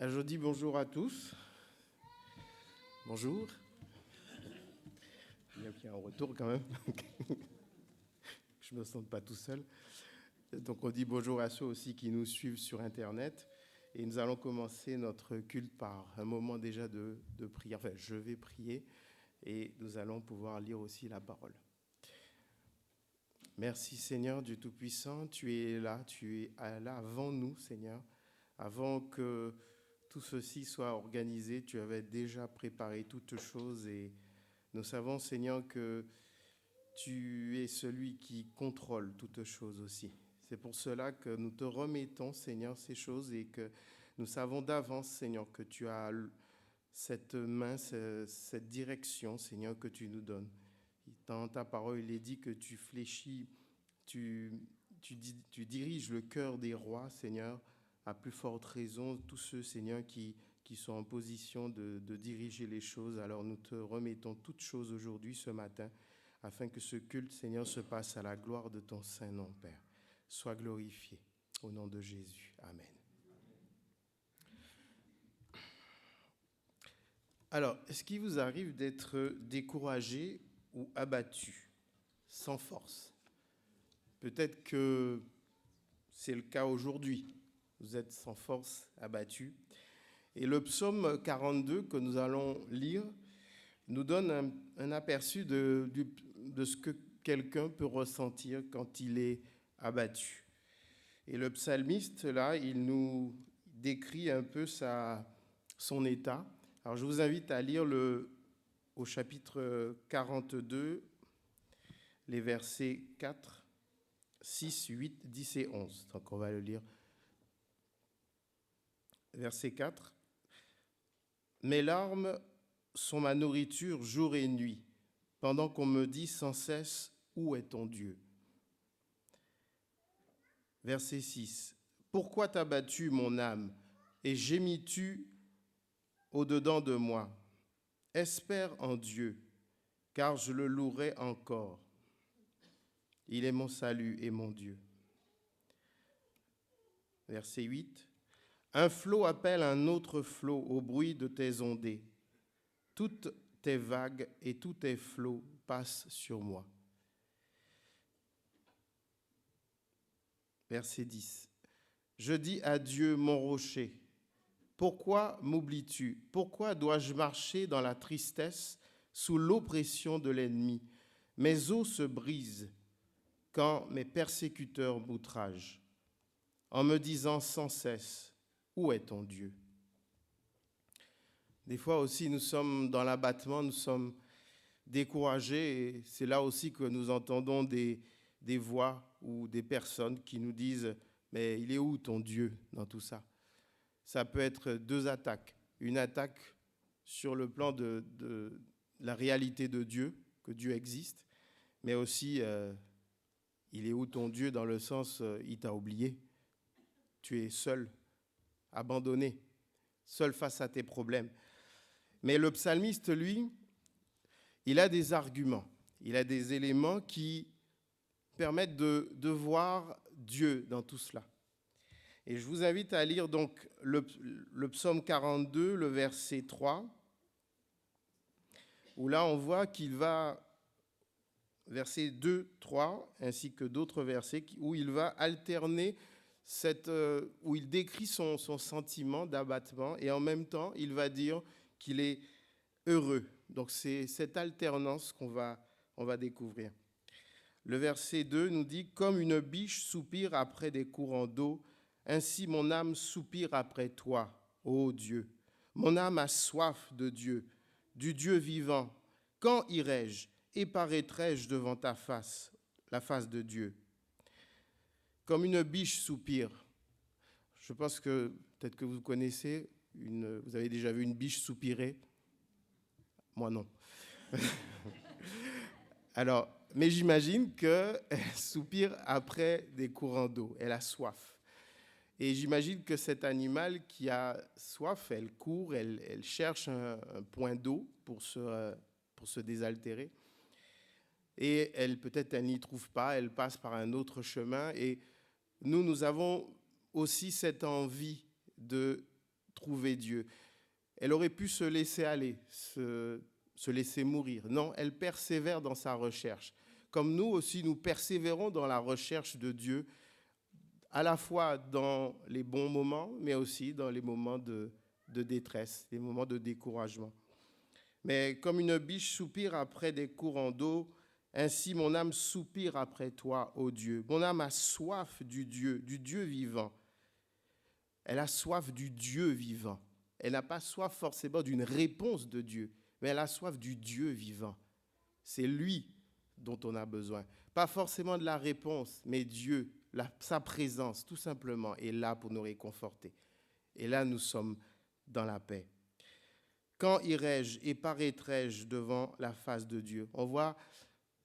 Je dis bonjour à tous. Bonjour. Il y a un retour quand même. Je ne me sens pas tout seul. Donc on dit bonjour à ceux aussi qui nous suivent sur Internet. Et nous allons commencer notre culte par un moment déjà de prière. Enfin, je vais prier et nous allons pouvoir lire aussi la parole. Merci Seigneur Dieu Tout-Puissant, tu es là avant nous Seigneur. Avant que tout ceci soit organisé, tu avais déjà préparé toutes choses et nous savons, Seigneur, que tu es celui qui contrôle toutes choses aussi. C'est pour cela que nous te remettons, Seigneur, ces choses et que nous savons d'avance, Seigneur, que tu as cette main, cette direction, Seigneur, que tu nous donnes. Dans ta parole, il est dit que tu fléchis, tu diriges le cœur des rois, Seigneur, à plus forte raison, tous ceux, Seigneur, qui sont en position de diriger les choses. Alors nous te remettons toutes choses aujourd'hui, ce matin, afin que ce culte, Seigneur, se passe à la gloire de ton saint nom, Père. Sois glorifié, au nom de Jésus. Amen. Alors, est-ce qu'il vous arrive d'être découragé ou abattu, sans force? Peut-être que c'est le cas aujourd'hui. Vous êtes sans force, abattu. Et le psaume 42 que nous allons lire nous donne un aperçu de ce que quelqu'un peut ressentir quand il est abattu. Et le psalmiste, là, il nous décrit un peu son état. Alors je vous invite à lire au chapitre 42, les versets 4, 6, 8, 10 et 11. Donc on va le lire. Verset 4. Mes larmes sont ma nourriture jour et nuit, pendant qu'on me dit sans cesse, où est ton Dieu? Verset 6. Pourquoi t'as battu mon âme et gémis-tu au-dedans de moi? Espère en Dieu, car je le louerai encore. Il est mon salut et mon Dieu. Verset 8. Un flot appelle un autre flot au bruit de tes ondées. Toutes tes vagues et tous tes flots passent sur moi. Verset 10. Je dis à Dieu, mon rocher, pourquoi m'oublies-tu? Pourquoi dois-je marcher dans la tristesse sous l'oppression de l'ennemi? Mes os se brisent quand mes persécuteurs m'outragent, en me disant sans cesse, où est ton Dieu? Des fois aussi, nous sommes dans l'abattement, nous sommes découragés, et c'est là aussi que nous entendons des voix ou des personnes qui nous disent « Mais il est où ton Dieu dans tout ça ?» Ça peut être deux attaques. Une attaque sur le plan de la réalité de Dieu, que Dieu existe, mais aussi il est où ton Dieu dans le sens il t'a oublié, tu es seul, abandonné, seul face à tes problèmes. Mais le psalmiste, lui, il a des arguments, il a des éléments qui permettent de voir Dieu dans tout cela. Et je vous invite à lire donc le psaume 42, le verset 3, où là on voit qu'il va, verset 2, 3, ainsi que d'autres versets, où il va alterner, où il décrit son sentiment d'abattement, et en même temps il va dire qu'il est heureux. Donc c'est cette alternance qu'on va découvrir. Le verset 2 nous dit « Comme une biche soupire après des courants d'eau, ainsi mon âme soupire après toi, ô Dieu. Mon âme a soif de Dieu, du Dieu vivant. Quand irai-je et paraîtrai-je devant ta face, la face de Dieu? Comme une biche soupire. » Je pense que peut-être que vous connaissez, vous avez déjà vu une biche soupirer. Moi non. Alors, mais j'imagine qu'elle soupire après des courants d'eau. Elle a soif. Et j'imagine que cet animal qui a soif, elle court, elle cherche un point d'eau pour se désaltérer. Et peut-être elle n'y trouve pas, elle passe par un autre chemin. Et nous avons aussi cette envie de trouver Dieu. Elle aurait pu se laisser aller, se laisser mourir. Non, elle persévère dans sa recherche. Comme nous aussi, nous persévérons dans la recherche de Dieu, à la fois dans les bons moments, mais aussi dans les moments de détresse, les moments de découragement. Mais comme une biche soupire après des courants d'eau, ainsi mon âme soupire après toi, ô Dieu. Mon âme a soif du Dieu vivant. Elle a soif du Dieu vivant. Elle n'a pas soif forcément d'une réponse de Dieu, mais elle a soif du Dieu vivant. C'est lui dont on a besoin. Pas forcément de la réponse, mais Dieu, sa présence, tout simplement, est là pour nous réconforter. Et là, nous sommes dans la paix. Quand irai-je et paraîtrai-je devant la face de Dieu? On voit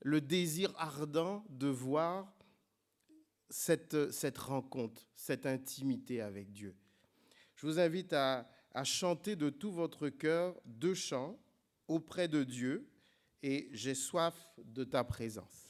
le désir ardent de voir cette rencontre, cette intimité avec Dieu. Je vous invite à chanter de tout votre cœur 2 chants auprès de Dieu et j'ai soif de ta présence.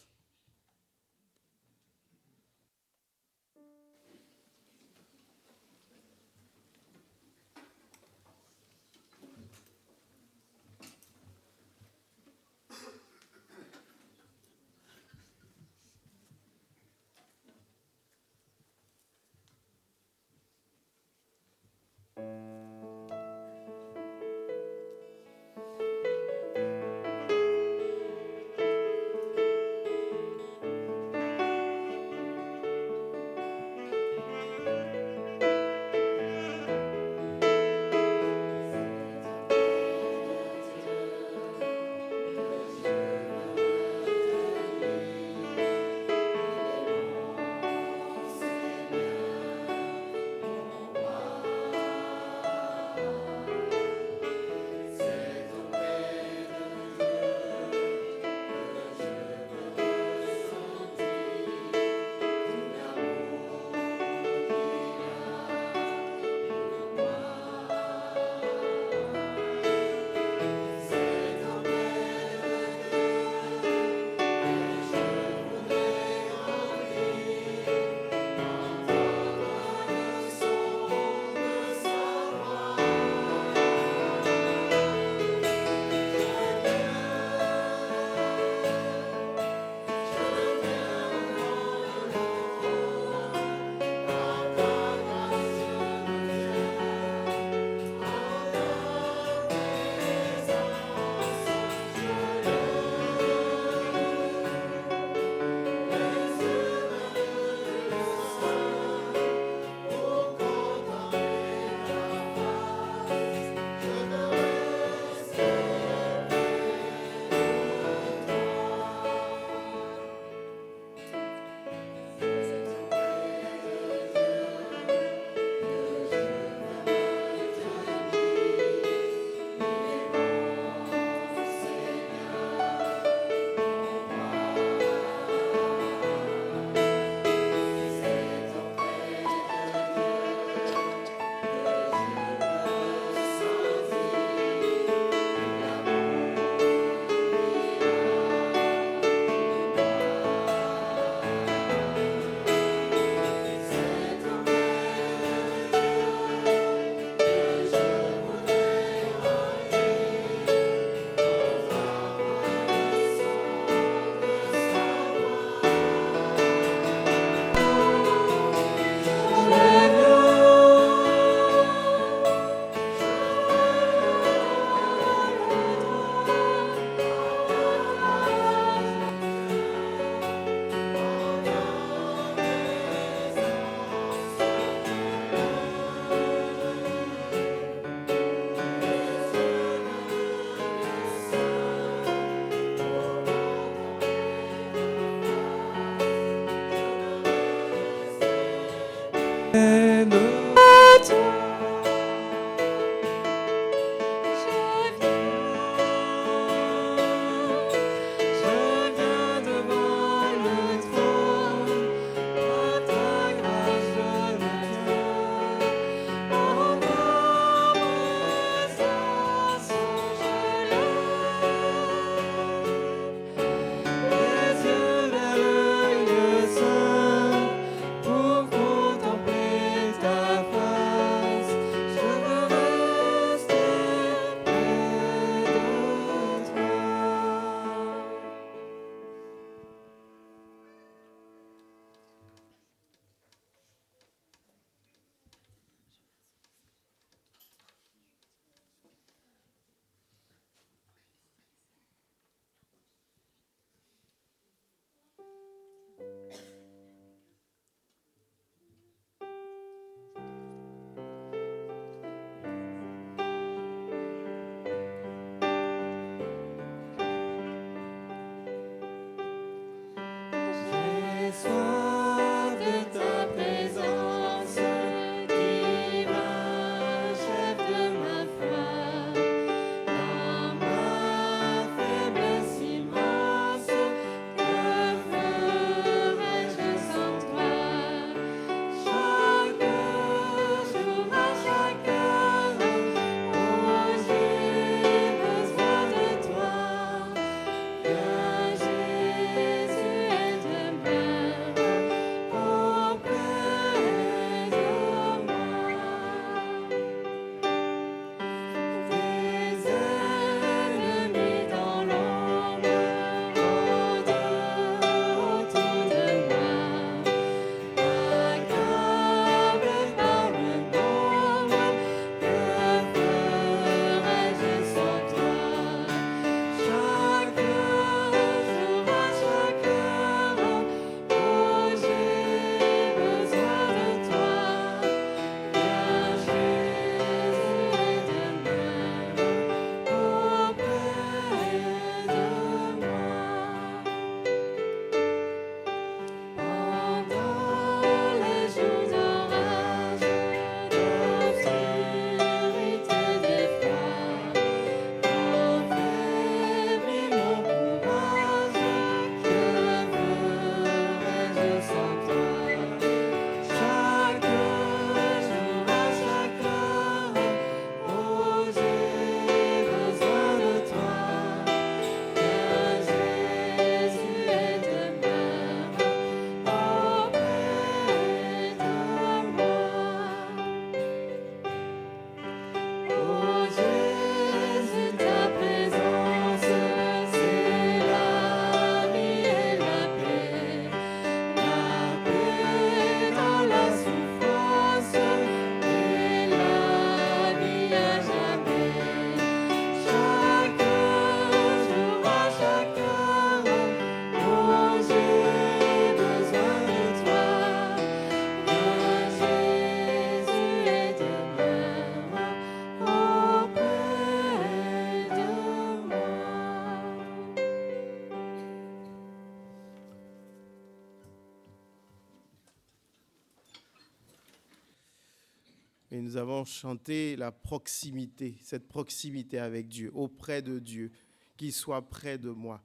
et nous avons chanté la proximité, cette proximité avec Dieu, auprès de Dieu, qu'il soit près de moi.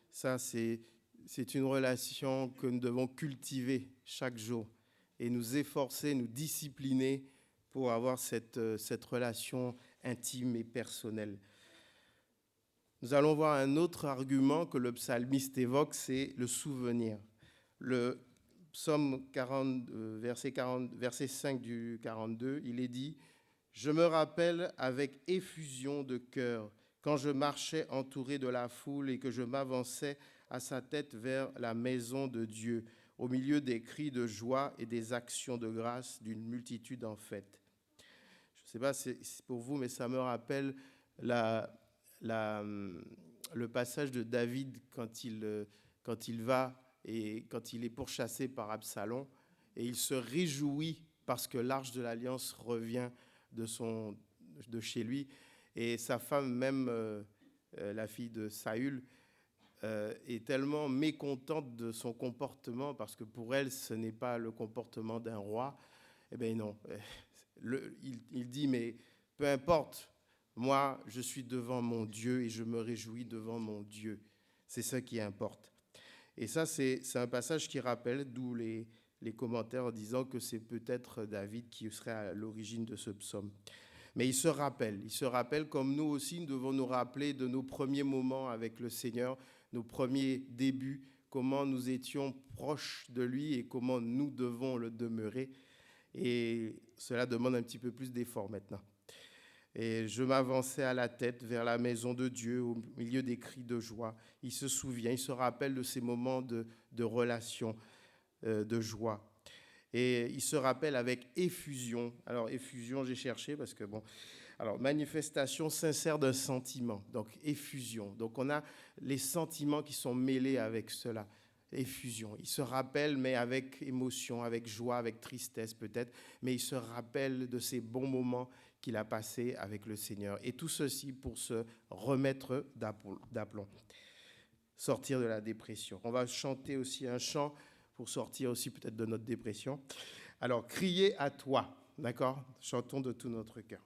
Ça, c'est une relation que nous devons cultiver chaque jour et nous efforcer, nous discipliner pour avoir cette relation intime et personnelle. Nous allons voir un autre argument que le psalmiste évoque, c'est le souvenir. Le psaume 40, verset 5 du 42, il est dit « Je me rappelle avec effusion de cœur quand je marchais entouré de la foule et que je m'avançais à sa tête vers la maison de Dieu, au milieu des cris de joie et des actions de grâce d'une multitude en fête. » Je ne sais pas si c'est pour vous, mais ça me rappelle le passage de David quand il va et quand il est pourchassé par Absalom, et il se réjouit parce que l'arche de l'Alliance revient de chez lui, et sa femme, même la fille de Saül, est tellement mécontente de son comportement, parce que pour elle, ce n'est pas le comportement d'un roi. Eh bien non, il dit, mais peu importe, moi, je suis devant mon Dieu et je me réjouis devant mon Dieu. C'est ça qui importe. Et ça, c'est un passage qui rappelle, d'où les commentaires en disant que c'est peut-être David qui serait à l'origine de ce psaume. Mais il se rappelle comme nous aussi, nous devons nous rappeler de nos premiers moments avec le Seigneur, nos premiers débuts, comment nous étions proches de lui et comment nous devons le demeurer. Et cela demande un petit peu plus d'effort maintenant. Et je m'avançais à la tête vers la maison de Dieu, au milieu des cris de joie. Il se souvient, il se rappelle de ces moments de relation, de joie. Et il se rappelle avec effusion. Alors, effusion, j'ai cherché parce que, bon... Alors, manifestation sincère d'un sentiment, donc effusion. Donc, on a les sentiments qui sont mêlés avec cela. Effusion. Il se rappelle, mais avec émotion, avec joie, avec tristesse peut-être, mais il se rappelle de ces bons moments qu'il a passés avec le Seigneur. Et tout ceci pour se remettre d'aplomb, sortir de la dépression. On va chanter aussi un chant pour sortir aussi peut-être de notre dépression. Alors, criez à toi, d'accord? Chantons de tout notre cœur.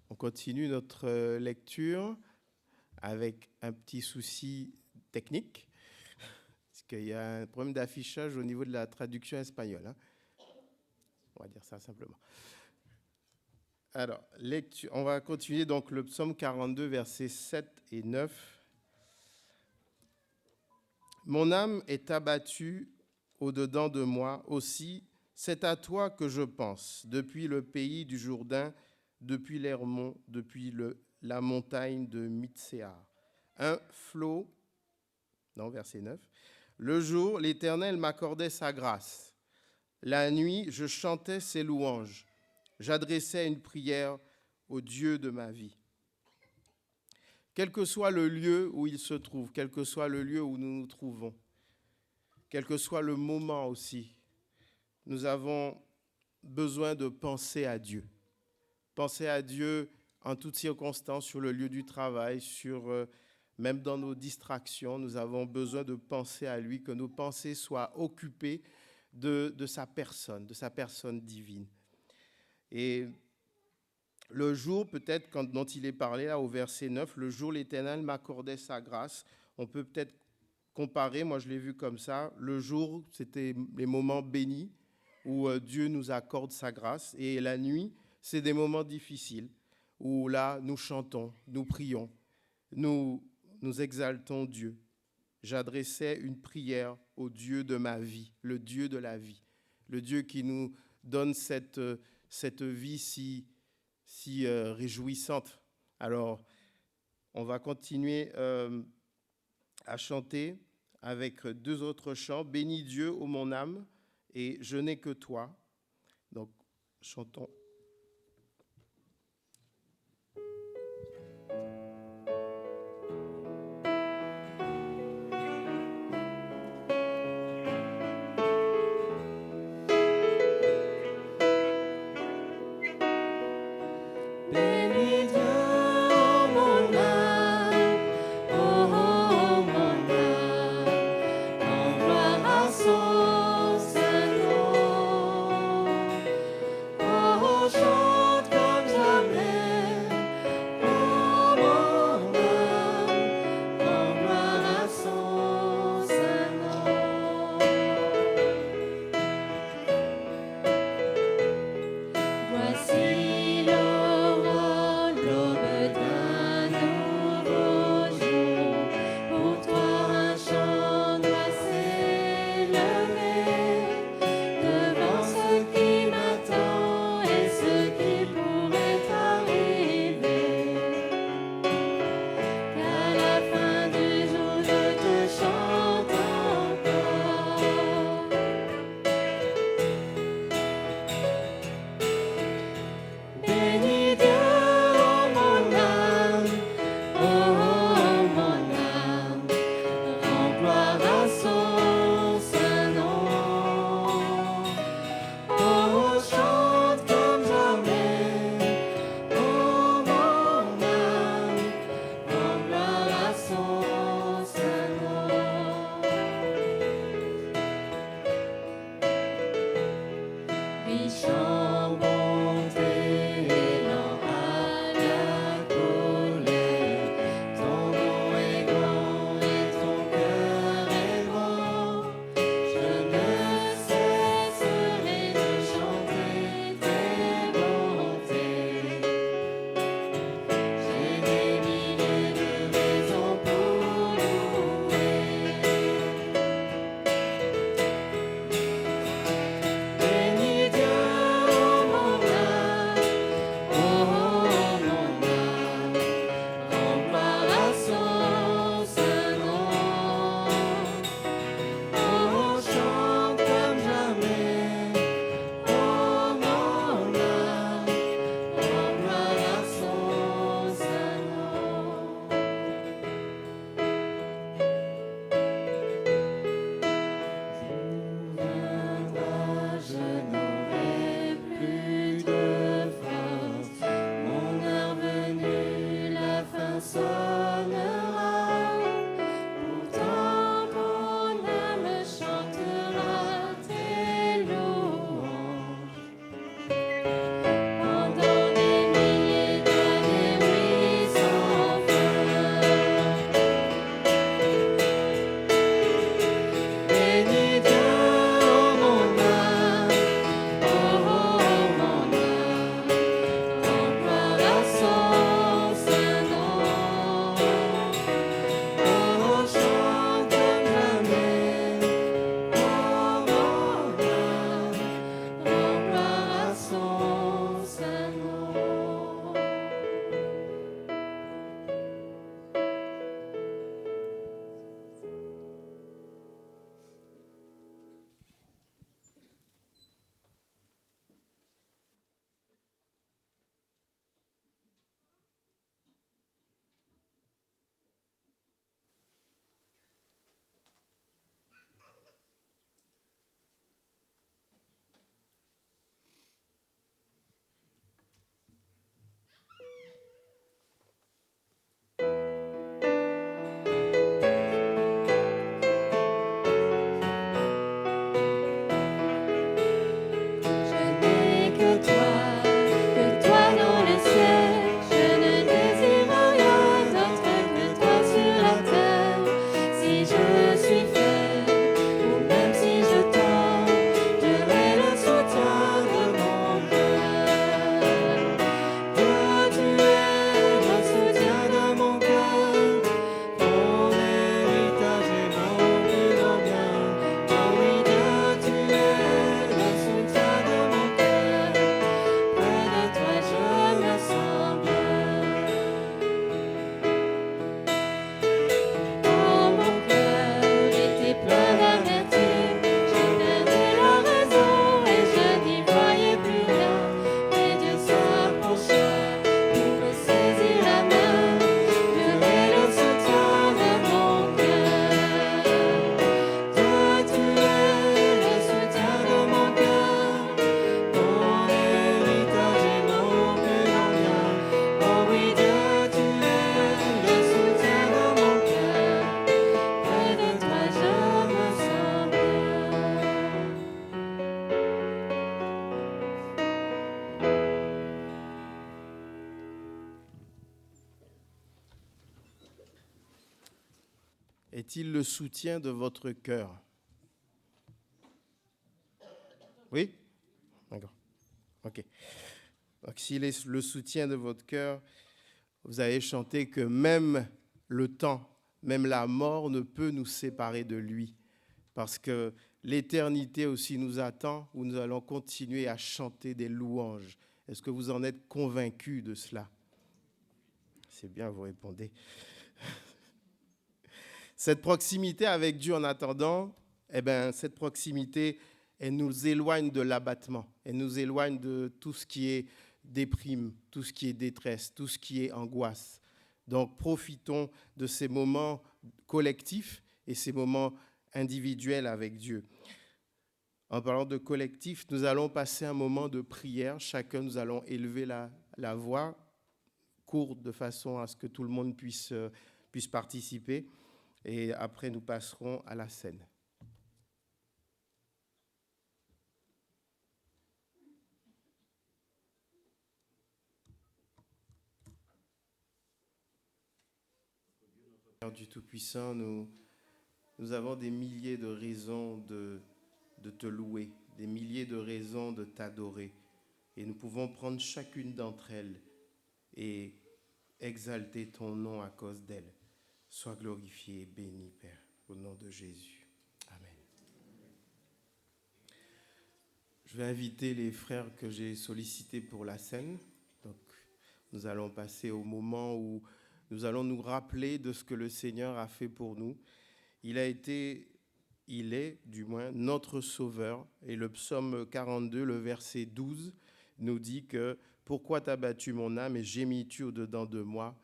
On continue notre lecture avec un petit souci technique, parce qu'il y a un problème d'affichage au niveau de la traduction espagnole, hein. On va dire ça simplement. Alors, on va continuer donc le psaume 42, versets 7 et 9. Mon âme est abattue au-dedans de moi, aussi, c'est à toi que je pense, depuis le pays du Jourdain, depuis l'Hermon, depuis la montagne de Mitséar. Un flot, non, verset 9. Le jour, l'Éternel m'accordait sa grâce. La nuit, je chantais ses louanges. J'adressais une prière au Dieu de ma vie. Quel que soit le lieu où il se trouve, quel que soit le lieu où nous nous trouvons, quel que soit le moment aussi, nous avons besoin de penser à Dieu. Penser à Dieu en toutes circonstances, sur le lieu du travail, même dans nos distractions, nous avons besoin de penser à lui, que nos pensées soient occupées de sa personne divine. Et le jour, peut-être, dont il est parlé là au verset 9, le jour l'Éternel m'accordait sa grâce. On peut peut-être comparer, moi je l'ai vu comme ça, le jour, c'était les moments bénis où Dieu nous accorde sa grâce. Et la nuit, c'est des moments difficiles où là, nous chantons, nous prions, nous exaltons Dieu. J'adressais une prière au Dieu de ma vie, le Dieu de la vie, le Dieu qui nous donne cette vie si réjouissante. Alors, on va continuer à chanter avec deux autres chants. Bénis Dieu, ô mon âme, et je n'ai que toi. Donc, chantons. Oh est-il le soutien de votre cœur? Oui? D'accord. OK. Donc, s'il est le soutien de votre cœur, vous avez chanté que même le temps, même la mort ne peut nous séparer de lui. Parce que l'éternité aussi nous attend, où nous allons continuer à chanter des louanges. Est-ce que vous en êtes convaincus de cela? C'est bien, vous répondez. Cette proximité avec Dieu en attendant, cette proximité, elle nous éloigne de l'abattement. Elle nous éloigne de tout ce qui est déprime, tout ce qui est détresse, tout ce qui est angoisse. Donc, profitons de ces moments collectifs et ces moments individuels avec Dieu. En parlant de collectif, nous allons passer un moment de prière. Chacun, nous allons élever la voix, courte, de façon à ce que tout le monde puisse participer. Et après, nous passerons à la scène. Père du Tout-Puissant, nous avons des milliers de raisons de te louer, des milliers de raisons de t'adorer. Et nous pouvons prendre chacune d'entre elles et exalter ton nom à cause d'elles. Sois glorifié et béni, Père, au nom de Jésus. Amen. Je vais inviter les frères que j'ai sollicités pour la scène. Donc, nous allons passer au moment où nous allons nous rappeler de ce que le Seigneur a fait pour nous. Il est du moins notre Sauveur. Et le psaume 42, le verset 12, nous dit que « Pourquoi t'as battu mon âme et gémis-tu au-dedans de moi?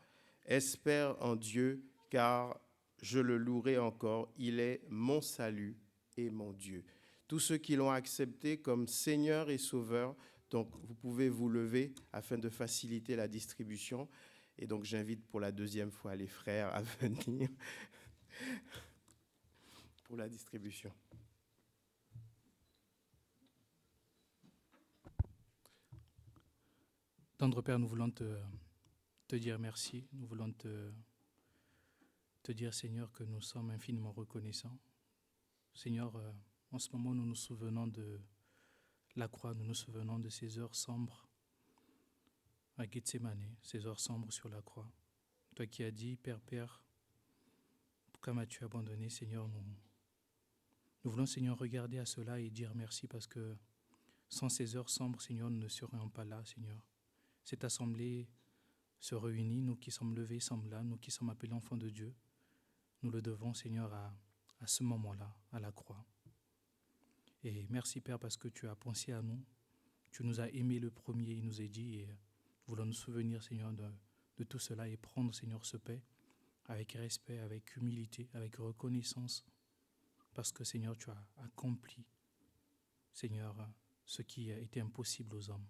Espère en Dieu, car je le louerai encore. Il est mon salut et mon Dieu. » Tous ceux qui l'ont accepté comme Seigneur et Sauveur, donc vous pouvez vous lever afin de faciliter la distribution. Et donc j'invite pour la deuxième fois les frères à venir pour la distribution. Tendre Père, nous voulons te dire merci. Nous voulons te dire, Seigneur, que nous sommes infiniment reconnaissants. Seigneur, en ce moment, nous nous souvenons de la croix, nous nous souvenons de ces heures sombres à Gethsémane, ces heures sombres sur la croix. Toi qui as dit, Père, pourquoi m'as-tu abandonné, Seigneur? Nous voulons, Seigneur, regarder à cela et dire merci parce que sans ces heures sombres, Seigneur, nous ne serions pas là, Seigneur. Cette assemblée se réunit, nous qui sommes levés sommes là, nous qui sommes appelés enfants de Dieu. Nous le devons, Seigneur, à ce moment-là, à la croix. Et merci, Père, parce que tu as pensé à nous. Tu nous as aimés le premier, il nous est dit, et nous voulons nous souvenir, Seigneur, de tout cela et prendre, Seigneur, ce paix avec respect, avec humilité, avec reconnaissance, parce que, Seigneur, tu as accompli, Seigneur, ce qui était impossible aux hommes.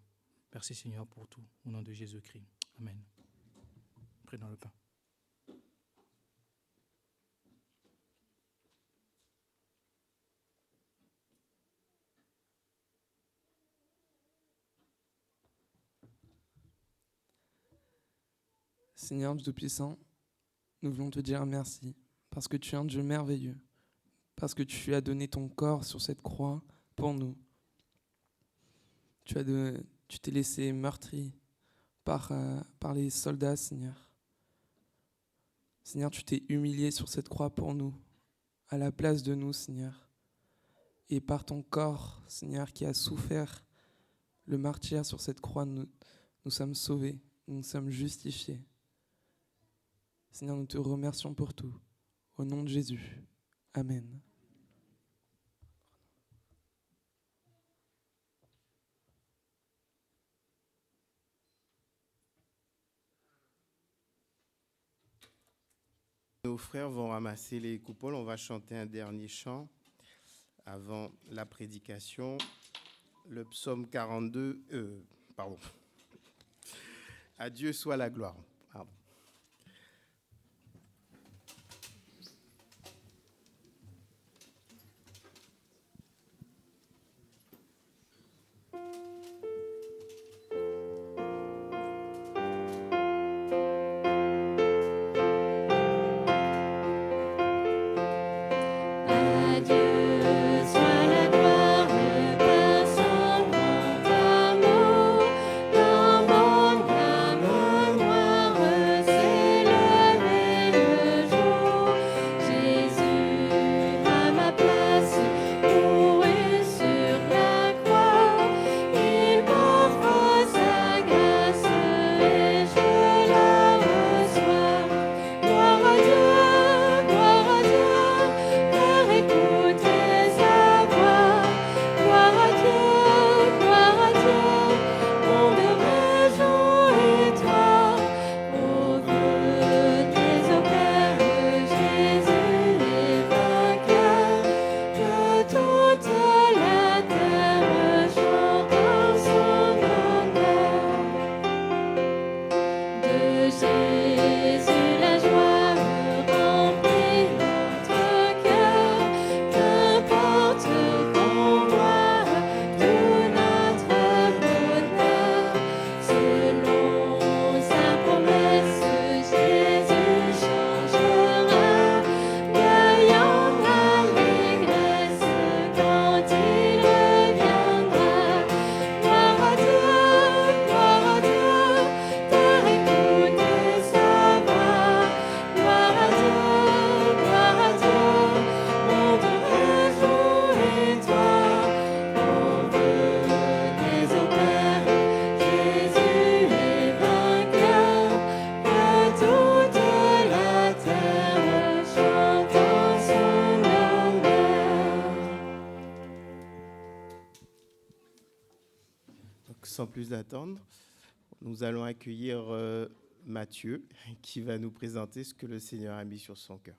Merci, Seigneur, pour tout. Au nom de Jésus-Christ. Amen. Prenons le pain. Seigneur Dieu Tout-Puissant, nous voulons te dire merci, parce que tu es un Dieu merveilleux, parce que tu as donné ton corps sur cette croix pour nous. Tu t'es laissé meurtri par les soldats, Seigneur. Seigneur, tu t'es humilié sur cette croix pour nous, à la place de nous, Seigneur. Et par ton corps, Seigneur, qui a souffert le martyre sur cette croix, nous sommes sauvés, nous sommes justifiés. Seigneur, nous te remercions pour tout. Au nom de Jésus. Amen. Nos frères vont ramasser les coupoles. On va chanter un dernier chant avant la prédication. Le psaume 42. À Dieu soit la gloire. Pardon. sans plus attendre, nous allons accueillir Mathieu qui va nous présenter ce que le Seigneur a mis sur son cœur.